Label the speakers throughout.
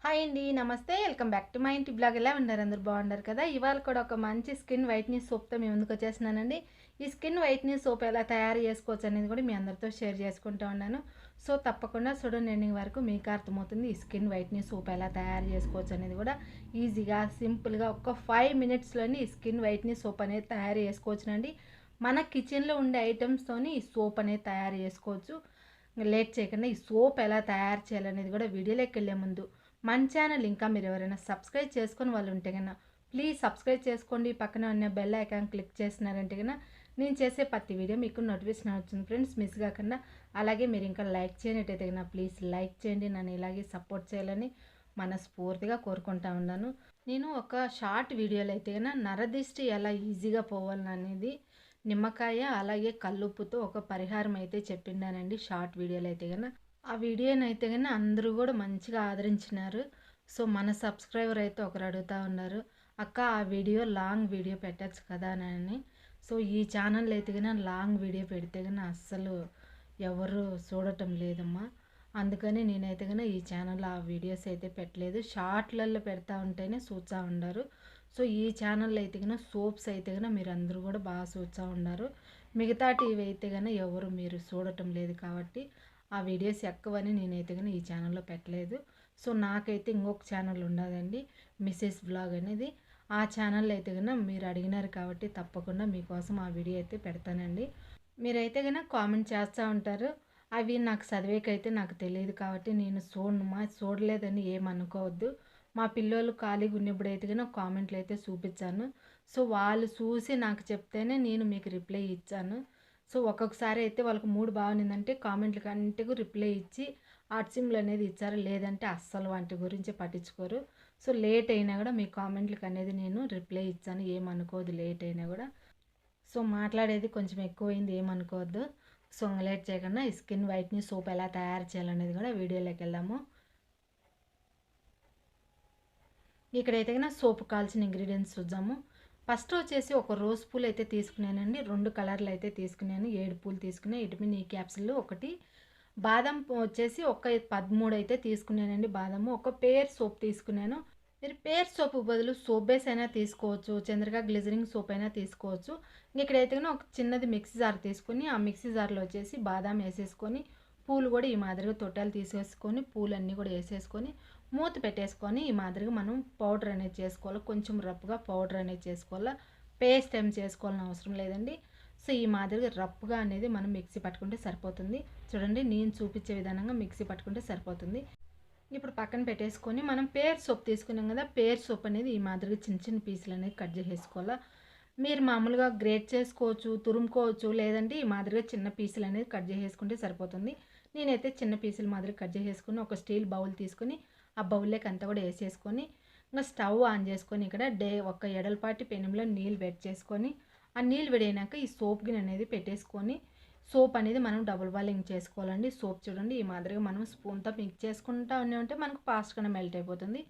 Speaker 1: Hi అండి. నమస్తే. Welcome back to my ఇంటి బ్లాగ్. ఎలా ఉన్నారు? అందరూ బాగున్నారు కదా? ఇవాళ కూడా ఒక మంచి స్కిన్ వైట్నింగ్ సోప్తో మీ ముందుకు వచ్చేస్తున్నానండి. ఈ స్కిన్ వైట్నింగ్ సోప్ ఎలా తయారు చేసుకోవచ్చు అనేది కూడా మీ అందరితో షేర్ చేసుకుంటూ ఉన్నాను. సో తప్పకుండా చూడండి ఎండింగ్ వరకు మీకు అర్థమవుతుంది ఈ స్కిన్ వైట్నింగ్ సోప్ ఎలా తయారు చేసుకోవచ్చు అనేది కూడా ఈజీగా సింపుల్గా ఒక 5 మినిట్స్లోని ఈ స్కిన్ వైట్నింగ్ సోప్ అనేది తయారు చేసుకోవచ్చునండి. మన కిచెన్లో ఉండే ఐటమ్స్తోని ఈ సోప్ అనేది తయారు చేసుకోవచ్చు. లేట్ చేయకుండా ఈ సోప్ ఎలా తయారు చేయాలనేది కూడా వీడియోలోకి వెళ్ళే ముందు మన ఛానల్ ఇంకా మీరు ఎవరైనా సబ్స్క్రైబ్ చేసుకొని వాళ్ళు ఉంటే కన్నా ప్లీజ్ సబ్స్క్రైబ్ చేసుకోండి. పక్కన ఉన్న బెల్ ఐకాన్ క్లిక్ చేసినారంటే కన్నా నేను చేసే ప్రతి వీడియో మీకు నోటిఫికేషన్ అవుతుంది ఫ్రెండ్స్, మిస్ కాకుండా. అలాగే మీరు ఇంకా లైక్ చేయనట్టయితే కన్నా ప్లీజ్ లైక్ చేయండి. నన్ను ఇలాగే సపోర్ట్ చేయాలని మనస్ఫూర్తిగా కోరుకుంటా ఉన్నాను. నేను ఒక షార్ట్ వీడియోలో అయితే కన్నా నరదిష్టి ఎలా ఈజీగా పోవాలనేది నిమ్మకాయ అలాగే కల్లుప్పుతో ఒక పరిహారం అయితే చెప్పిండానండి షార్ట్ వీడియోలో అయితే కన్నా. ఆ వీడియోనైతే కానీ అందరూ కూడా మంచిగా ఆదరించినారు. సో మన సబ్స్క్రైబర్ అయితే ఒకరు అడుగుతూ ఉన్నారు, అక్క ఆ వీడియో లాంగ్ వీడియో పెట్టచ్చు కదా అని. సో ఈ ఛానల్ అయితే కానీ లాంగ్ వీడియో పెడితే కానీ అస్సలు ఎవరు చూడటం లేదమ్మా. అందుకని నేనైతే కానీ ఈ ఛానల్లో ఆ వీడియోస్ అయితే పెట్టలేదు. షార్ట్లలో పెడతా ఉంటేనే చూస్తూ ఉన్నారు. సో ఈ ఛానల్లో అయితే కన్నా సోప్స్ అయితే కన్నా మీరు అందరూ కూడా బాగా చూస్తూ ఉన్నారు. మిగతా టీవీ అయితే కానీ ఎవరు మీరు చూడటం లేదు కాబట్టి ఆ వీడియోస్ ఎక్కువని నేనైతే కానీ ఈ ఛానల్లో పెట్టలేదు. సో నాకైతే ఇంకొక ఛానల్ ఉండదండి, మిస్సెస్ బ్లాగ్ అనేది. ఆ ఛానల్ అయితే కన్నా మీరు అడిగినారు కాబట్టి తప్పకుండా మీకోసం ఆ వీడియో అయితే పెడతానండి. మీరైతే కన్నా కామెంట్ చేస్తూ ఉంటారు, అవి నాకు చదివేకైతే నాకు తెలియదు కాబట్టి నేను చూడలేదని ఏమనుకోవద్దు. మా పిల్లలు ఖాళీగా ఉన్నప్పుడు అయితే కన్నా కామెంట్లు అయితే చూపించాను. సో వాళ్ళు చూసి నాకు చెప్తేనే నేను మీకు రిప్లై ఇచ్చాను. సో ఒక్కొక్కసారి అయితే వాళ్ళకి మూడు బాగుందంటే కామెంట్లకి అన్నిటికీ రిప్లై ఇచ్చి హార్ట్ సింబల్ అనేది ఇచ్చారు, లేదంటే అస్సలు వాటి గురించి పట్టించుకోరు. సో లేట్ అయినా కూడా మీ కామెంట్లకి అనేది నేను రిప్లై ఇచ్చాను, ఏమనుకోవద్దు లేట్ అయినా కూడా. సో మాట్లాడేది కొంచెం ఎక్కువైంది, ఏమనుకోవద్దు. సో లేట్ చేయకుండా ఈ స్కిన్ వైట్నింగ్ సోప్ ఎలా తయారు చేయాలనేది కూడా వీడియోలోకి వెళ్దాము. ఇక్కడైతే కన్నా సోప్ కావాల్సిన ఇంగ్రీడియంట్స్ చూద్దాము. ఫస్ట్ వచ్చేసి ఒక రోజ్ పూలు అయితే తీసుకున్నానండి, 2 కలర్లు అయితే తీసుకున్నాను, 7 పూలు తీసుకున్నాను. విటమిన్ ఈ క్యాప్సిల్ ఒకటి, బాదం వచ్చేసి ఒక 13 అయితే తీసుకున్నానండి. బాదము ఒక పేర్ సోప్ తీసుకున్నాను. మీరు పేర్ సోపు బదులు సోప్ బేస్ అయినా తీసుకోవచ్చు, చంద్రిక గ్లిజరింగ్ సోప్ అయినా తీసుకోవచ్చు. ఇక్కడైతే ఒక చిన్నది మిక్సీ జార్ తీసుకొని ఆ మిక్సీ జార్లో వచ్చేసి బాదం వేసేసుకొని పూలు కూడా ఈ మాదిరిగా తొట్టాలు తీసేసుకొని పూలన్నీ కూడా వేసేసుకొని మూత పెట్టేసుకొని ఈ మాదిరిగా మనం పౌడర్ అనేది చేసుకోవాలి. కొంచెం రఫ్గా పౌడర్ అనేది చేసుకోవాలి, పేస్ట్ ఏం చేసుకోవాలని అవసరం లేదండి. సో ఈ మాదిరిగా రఫ్గా అనేది మనం మిక్సీ పట్టుకుంటే సరిపోతుంది. చూడండి నేను చూపించే విధానంగా మిక్సీ పట్టుకుంటే సరిపోతుంది. ఇప్పుడు పక్కన పెట్టేసుకొని మనం పేర్ సోప్ తీసుకున్నాం కదా, పేర్ సోప్ అనేది ఈ మాదిరిగా చిన్న చిన్న పీసులు అనేది కట్ చేసేసుకోవాలా. మీరు మామూలుగా గ్రేట్ చేసుకోవచ్చు, తురుముకోవచ్చు, లేదంటే ఈ మాదిరిగా చిన్న పీసులు అనేది కట్ చేసేసుకుంటే సరిపోతుంది. నేనైతే చిన్న పీసులు మాదిరి కట్ చేసేసుకొని ఒక స్టీల్ బౌల్ తీసుకొని ఆ బౌల్లోకి అంతా కూడా వేసేసుకొని ఇంకా స్టవ్ ఆన్ చేసుకొని ఇక్కడ ఒక ఎడలపాటి పెనంలో నీళ్ళు వేడి చేసుకొని ఆ నీళ్ళు వేడైనాక ఈ సోప్ గిన్నె అనేది పెట్టేసుకొని సోప్ అనేది మనం డబుల్ బాయిలింగ్ చేసుకోవాలండి. సోప్ చూడండి ఈ మాదిరిగా మనం స్పూన్తో మిక్స్ చేసుకుంటా ఉంటే మనకు ఫాస్ట్గానే మెల్ట్ అయిపోతుంది.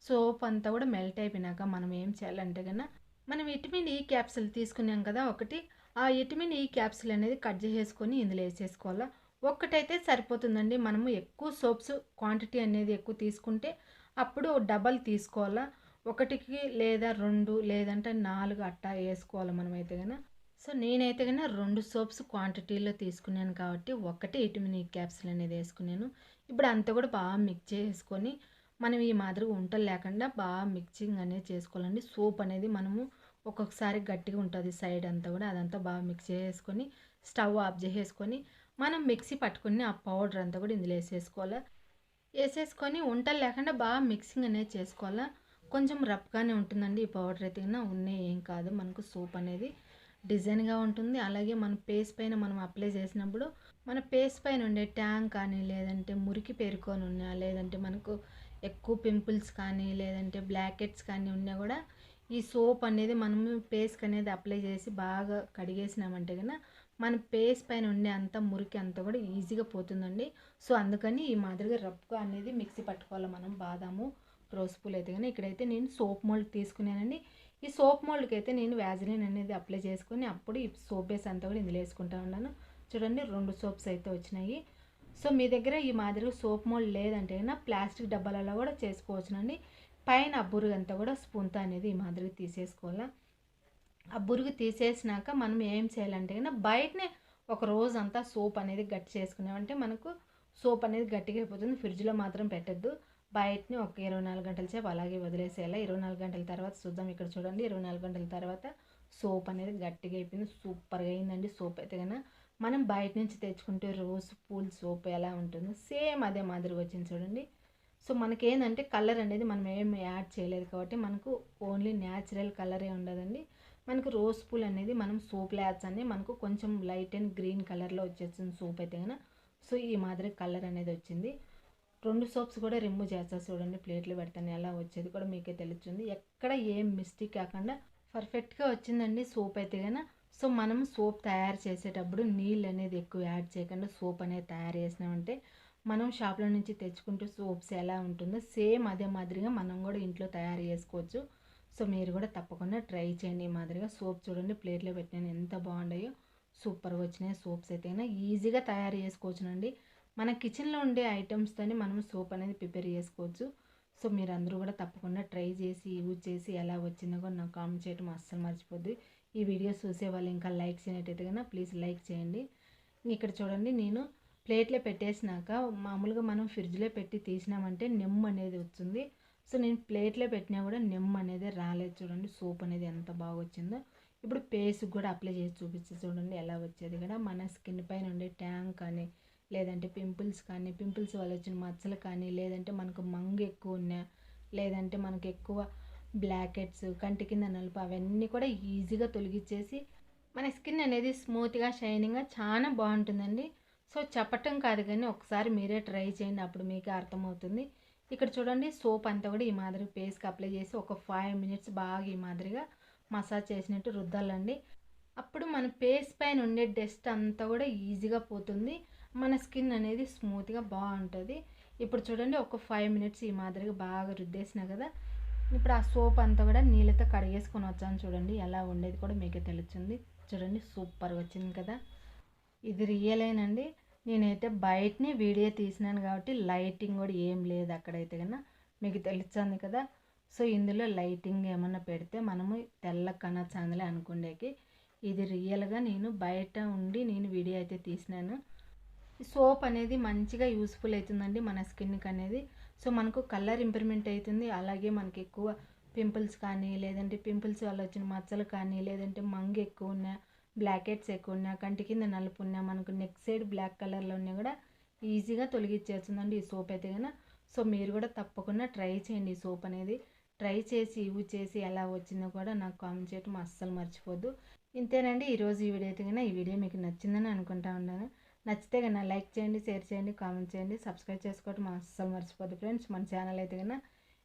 Speaker 1: సోప్ అంతా కూడా మెల్ట్ అయిపోయినాక మనం ఏం చేయాలంటే కన్నా మనం విటమిన్ ఈ క్యాప్సిల్ తీసుకున్నాం కదా ఒకటి, ఆ విటమిన్ ఈ క్యాప్సిల్ అనేది కట్ చేసేసుకొని ఇందులో వేసేసుకోవాలా. ఒక్కటైతే సరిపోతుందండి. మనము ఎక్కువ సోప్స్ క్వాంటిటీ అనేది ఎక్కువ తీసుకుంటే అప్పుడు డబల్ తీసుకోవాలా. ఒకటికి లేదా 2 లేదంటే 4 అట్టా వేసుకోవాలి మనమైతే కన్నా. సో నేనైతే కన్నా 2 సోప్స్ క్వాంటిటీలో తీసుకున్నాను కాబట్టి ఒకటి విటమిన్ ఈ క్యాప్సిల్ అనేది వేసుకున్నాను. ఇప్పుడు అంతా కూడా బాగా మిక్స్ చేసుకొని మనం ఈ మాదిరిగా ఉంటలు లేకుండా బాగా మిక్సింగ్ అనేది చేసుకోవాలండి. సోప్ అనేది మనము ఒక్కొక్కసారి గట్టిగా ఉంటుంది సైడ్ అంతా కూడా, అదంతా బాగా మిక్స్ చేసుకొని స్టవ్ ఆఫ్ చేసేసుకొని మనం మిక్సీ పట్టుకుని ఆ పౌడర్ అంతా కూడా ఇందులో వేసేసుకోవాలి. వేసేసుకొని ఉంటలు లేకుండా బాగా మిక్సింగ్ అనేది చేసుకోవాలా. కొంచెం రఫ్గానే ఉంటుందండి ఈ పౌడర్ అయితే ఉన్నాయి, ఏం కాదు. మనకు సోప్ అనేది డిజైన్గా ఉంటుంది. అలాగే మన ఫేస్ పైన మనం అప్లై చేసినప్పుడు మన ఫేస్ పైన ఉండే ట్యాంక్ కానీ లేదంటే మురికి పేరుకొని ఉన్నా, లేదంటే మనకు ఎక్కువ పింపుల్స్ కానీ లేదంటే బ్లాక్ హెడ్స్ కానీ ఉన్నా కూడా ఈ సోప్ అనేది మనము ఫేస్కి అనేది అప్లై చేసి బాగా కడిగేసినామంటే కన్నా మన ఫేస్ పైన ఉండే అంత మురికి అంతా కూడా ఈజీగా పోతుందండి. సో అందుకని ఈ మాదిరిగా రఫ్గా అనేది మిక్సీ పట్టుకోవాలి మనం బాదాము రోజ్ పూలు అయితే. కానీ ఇక్కడైతే నేను సోప్ మోల్డ్ తీసుకున్నానండి. ఈ సోప్ మోల్డ్కి అయితే నేను వ్యాజిలిన్ అనేది అప్లై చేసుకొని అప్పుడు ఈ సోప్ బేస్ అంతా కూడా ఇందులో వేసుకుంటా ఉన్నాను. చూడండి 2 సోప్స్ అయితే వచ్చినాయి. సో మీ దగ్గర ఈ మాదిరిగా సోప్ మోల్డ్ లేదంటే కన్నా ప్లాస్టిక్ డబ్బాలలో కూడా చేసుకోవచ్చునండి. పైన ఆ బురుగు అంతా కూడా స్పూన్తో అనేది ఈ మాదిరిగా తీసేసుకోవాలా. ఆ బురుగు తీసేసినాక మనం ఏం చేయాలంటే కన్నా బయటనే ఒక రోజంతా సోప్ అనేది గట్టి చేసుకున్నామంటే మనకు సోప్ అనేది గట్టిగా అయిపోతుంది. ఫ్రిడ్జ్లో మాత్రం పెట్టద్దు. బయటని ఒక 24 గంటల సేపు అలాగే వదిలేసేయాలి. 24 గంటల తర్వాత చూద్దాం. ఇక్కడ చూడండి, 24 గంటల తర్వాత సోప్ అనేది గట్టిగా అయిపోయింది. సూపర్గా అయిందండి సోప్ అయితే కన్నా. మనం బయట నుంచి తెచ్చుకుంటే రోజ్ పూల్ సోప్ ఎలా ఉంటుందో సేమ్ అదే మాదిరిగా వచ్చింది చూడండి. సో మనకేందంటే కలర్ అనేది మనం ఏం యాడ్ చేయలేదు కాబట్టి మనకు ఓన్లీ న్యాచురల్ కలరే ఉండదండి. మనకు రోజ్ పూల్ అనేది మనం సోప్ ల్యాబ్స్ అనేది మనకు కొంచెం లైట్ అండ్ గ్రీన్ కలర్లో వచ్చేసింది సోప్ అయితే కన్నా. సో ఈ మాదిరి కలర్ అనేది వచ్చింది. 2 సోప్స్ కూడా రిమూవ్ చేస్తారు చూడండి. ప్లేట్లు పెడతాను ఎలా వచ్చేది కూడా మీకే తెలుస్తుంది. ఎక్కడ ఏం మిస్టేక్ కాకుండా పర్ఫెక్ట్గా వచ్చిందండి సోప్ అయితే కన్నా. సో మనం సోప్ తయారు చేసేటప్పుడు నీళ్ళు అనేది ఎక్కువ యాడ్ చేయకుండా సోప్ అనేది తయారు చేసినామంటే మనం షాప్లో నుంచి తెచ్చుకుంటూ సోప్స్ ఎలా ఉంటుందో సేమ్ అదే మాదిరిగా మనం కూడా ఇంట్లో తయారు చేసుకోవచ్చు. సో మీరు కూడా తప్పకుండా ట్రై చేయండి. ఈ మాదిరిగా సోప్ చూడండి ప్లేట్లో పెట్టినాను ఎంత బాగున్నాయో. సూపర్గా వచ్చినాయి సోప్స్ అయితే ఈజీగా తయారు చేసుకోవచ్చునండి. మన కిచెన్లో ఉండే ఐటమ్స్తోని మనం సోప్ అనేది ప్రిపేర్ చేసుకోవచ్చు. సో మీరు అందరూ కూడా తప్పకుండా ట్రై చేసి యూజ్ చేసి ఎలా వచ్చిందో కూడా నాకు కామెంట్ చేయడం అస్సలు మర్చిపోద్ది. ఈ వీడియో చూసే వాళ్ళు ఇంకా లైక్ చేయనట్టయితే కన్నా ప్లీజ్ లైక్ చేయండి. ఇక్కడ చూడండి, నేను ప్లేట్లో పెట్టేసినాక మామూలుగా మనం ఫ్రిడ్జ్లో పెట్టి తీసినామంటే నెమ్ము అనేది వస్తుంది. సో నేను ప్లేట్లో పెట్టినా కూడా నెమ్ము అనేది రాలేదు చూడండి. సోప్ అనేది ఎంత బాగా వచ్చిందో. ఇప్పుడు పేస్కి కూడా అప్లై చేసి చూపిస్తే చూడండి ఎలా వచ్చేది కూడా. మన స్కిన్ పైన ఉండే ట్యాంక్ కానీ లేదంటే పింపుల్స్ కానీ, పింపుల్స్ వల్ల వచ్చిన మచ్చలు కానీ, లేదంటే మనకు మంగు ఎక్కువ ఉన్నా, లేదంటే మనకు ఎక్కువ బ్లాక్ హెడ్స్, కంటి కింద నలుపు అవన్నీ కూడా ఈజీగా తొలగించేసి మన స్కిన్ అనేది స్మూత్గా షైనింగ్గా చాలా బాగుంటుందండి. సో చెప్పటం కాదు కానీ ఒకసారి మీరే ట్రై చేయండి, అప్పుడు మీకే అర్థమవుతుంది. ఇక్కడ చూడండి సోప్ అంతా కూడా ఈ మాదిరి పేస్కి అప్లై చేసి ఒక 5 మినిట్స్ బాగా ఈ మాదిరిగా మసాజ్ చేసినట్టు రుద్దాలండి. అప్పుడు మన ఫేస్ పైన ఉండే డస్ట్ అంతా కూడా ఈజీగా పోతుంది. మన స్కిన్ అనేది స్మూత్గా బాగుంటుంది. ఇప్పుడు చూడండి ఒక 5 మినిట్స్ ఈ మాదిరిగా బాగా రుద్దేసిన కదా. ఇప్పుడు ఆ సోప్ అంతా కూడా నీళ్ళతో కడిగేసుకొని వచ్చాను చూడండి. ఎలా ఉండేది కూడా మీకే తెలుస్తుంది. చూడండి సూపర్గా వచ్చింది కదా. ఇది రియలేనండి. నేనైతే బయటనే వీడియో తీసినాను కాబట్టి లైటింగ్ కూడా ఏం లేదు అక్కడైతే కన్నా మీకు తెలుస్తుంది కదా. సో ఇందులో లైటింగ్ ఏమన్నా పెడితే మనము తెల్ల కనొచ్చందులే అనుకుండేకి. ఇది రియల్గా నేను బయట ఉండి నేను వీడియో అయితే తీసినాను. సోప్ అనేది మంచిగా యూస్ఫుల్ అవుతుందండి మన స్కిన్కి అనేది. సో మనకు కలర్ ఇంప్రూవ్మెంట్ అవుతుంది. అలాగే మనకి ఎక్కువ పింపుల్స్ కానీ, లేదంటే పింపుల్స్ వల్ల వచ్చిన మచ్చలు కానీ, లేదంటే మంగు ఎక్కువ ఉన్నా, బ్లాక్ హెడ్స్ ఎక్కువ ఉన్నా, కంటి కింద నలుపు ఉన్నా, మనకు నెక్ సైడ్ బ్లాక్ కలర్లో ఉన్నా కూడా ఈజీగా తొలగించేస్తుందండి ఈ సోప్ అయితే కన్నా. సో మీరు కూడా తప్పకుండా ట్రై చేయండి. ఈ సోప్ అనేది ట్రై చేసి యూజ్ చేసి ఎలా వచ్చిందో కూడా నాకు కామెంట్ చేయడం అస్సలు మర్చిపోద్దు. ఇంతేనండి ఈరోజు ఈ వీడియో అయితే కన్నా. ఈ వీడియో మీకు నచ్చిందని అనుకుంటా ఉన్నాను. నచ్చితే కన్నా లైక్ చేయండి, షేర్ చేయండి, కామెంట్ చేయండి, సబ్స్క్రైబ్ చేసుకోవడం అస్సలు మర్చిపోద్దు ఫ్రెండ్స్. మన ఛానల్ అయితే కన్నా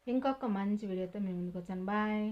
Speaker 1: ఇంకొక మంచి వీడియోతో మేము ముందుకు వచ్చాను. బాయ్.